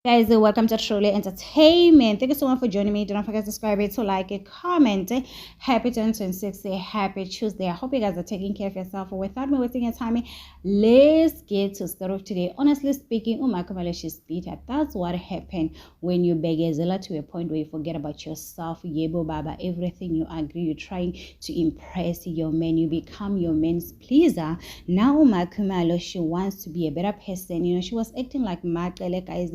Guys, welcome to Truly Entertainment. Thank you so much for joining me. Don't forget to subscribe, to like, a comment. Happy 2026, happy Tuesday. I hope you guys are taking care of yourself. Without me wasting your time, let's get to start off today. Honestly speaking, Umakumalo, she's bitter. That's what happened when you beg Zilla to a point where you forget about yourself. Yebo Baba, everything you agree, you're trying to impress your man. You become your man's pleaser. Now Umakumalo, she wants to be a better person. She was acting like Makele, guys,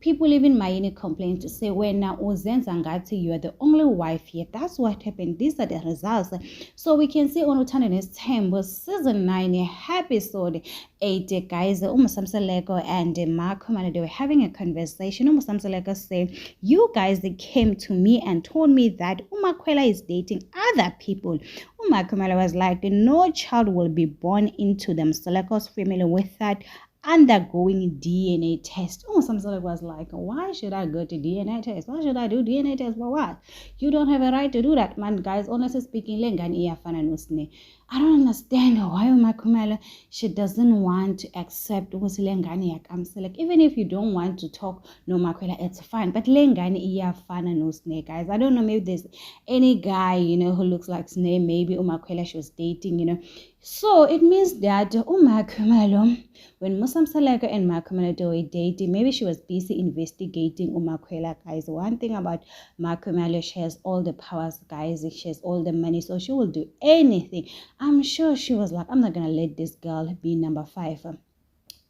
people even Mayini complain to say, when now Uzenzangati, you are the only wife here. That's what happened. These are the results. So we can see on Utana's Temple season 9 episode 8, guys, Samsaleko and Marco, they were having a conversation. Samsaleko said, you guys, they came to me and told me that Umakwela is dating other people. Umakumala was like, no child will be born into them Seleko's family without undergoing DNA test. Samsung was like, why should I go to DNA test? Why should I do DNA test for what? You don't have a right to do that, man. Guys, honestly speaking, I don't understand why Umakumala, she doesn't want to accept Lengani Yakamselek. Even if you don't want to talk no Makwela, it's fine. But Lengani Iyafana no snake, guys. I don't know, maybe there's any guy, who looks like Snake, maybe Umakwela she was dating, So it means that Umakumalo, when Musam Salaka and Makumala were dating, maybe she was busy investigating Umakwela, guys. One thing about Makumala, she has all the powers, guys. She has all the money, so she will do anything. I'm sure she was like, I'm not gonna let this girl be number 5.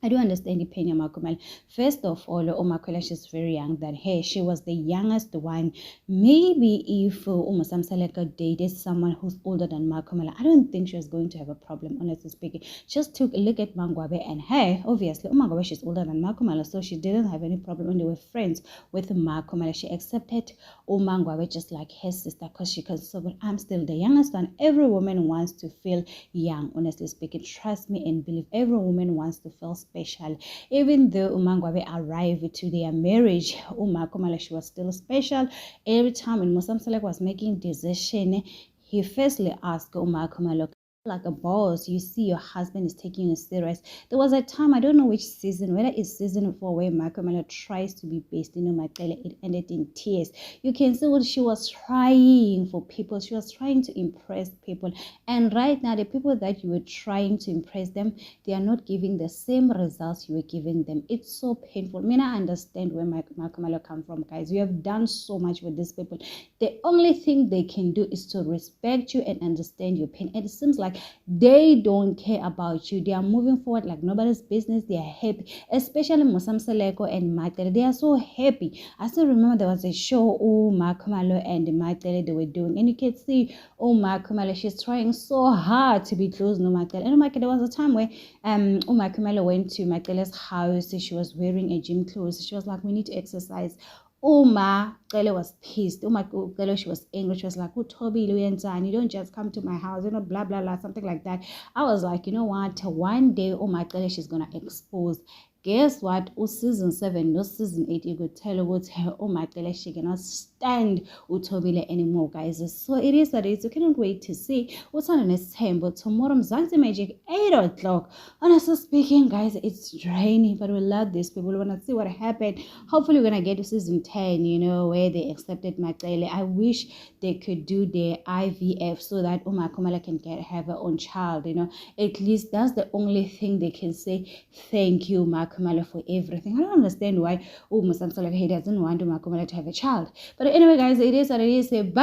I do understand the pain of Makumel. First of all, Umakwela, she's very young than her. She was the youngest one. Maybe if Samsaleka dated someone who's older than Makumela, I don't think she was going to have a problem, honestly speaking. Just took a look at Mangwabe and her. Obviously, Mangwabe, she's older than Makumela, so she didn't have any problem when they were friends with Makumela. She accepted Mangwabe just like her sister because she considered, I'm still the youngest one. Every woman wants to feel young, honestly speaking. Trust me and believe, every woman wants to feel special. Even though Umangwabe arrived to their marriage, Umakumala, she was still special. Every time when Musam Salek was making decision, he firstly asked Umakumala, like a boss, you see your husband is taking you serious. There was a time, I don't know which season, whether it's season 4, where Makumala tries to be based in Umakele, it ended in tears. You can see what she was trying for people. She was trying to impress people. And right now, the people that you were trying to impress them, they are not giving the same results you were giving them. It's so painful. I mean, I understand where Makumala come from, guys. You have done so much with these people. The only thing they can do is to respect you and understand your pain. And it seems like they don't care about you. They are moving forward like nobody's business. They are happy, especially Musam Saleko and Matere. They are so happy. I still remember there was a show, Makumalo and Matere, they were doing, and you can see, Makumalo, she's trying so hard to be close to Matere. And Matere, there was a time where Makumalo went to Matere's house. She was wearing a gym clothes. She was like, we need to exercise. Kele was pissed. Kele, she was angry. She was like, Toby, you don't just come to my house, blah, blah, blah, something like that. I was like, you know what? One day, Kele, she's going to expose. Guess what? Season 7, no season 8, you could tell what Kele, she cannot stand Utobile anymore, guys. So it is that it's, you cannot wait to see what's on the next time. But tomorrow, Zanzi Magic, 8 o'clock. Honestly speaking, guys, it's draining, but we love this. People want to see what happened. Hopefully, we're going to get to season 10, where they accepted Makele. I wish they could do their IVF so that Umakumala can have her own child, At least that's the only thing they can say. Thank you, Makumala, for everything. I don't understand why Musam Saleh doesn't want Umakumala to have a child. But anyway, guys, it is what it is. Bye.